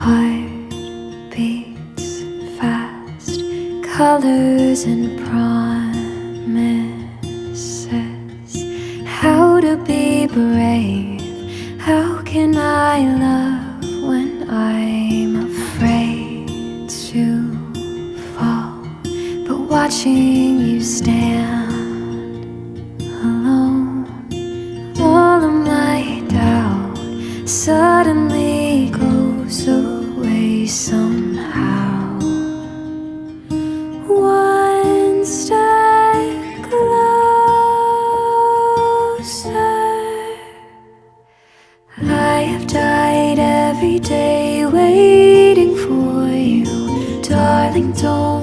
Heart beats fast, colors and promises. How to be brave? How can I love when I'm afraid to fall? But watching you stand alone, all of my doubt suddenly goes away somehow. One step closer. I have died every day waiting for you, darling. Don't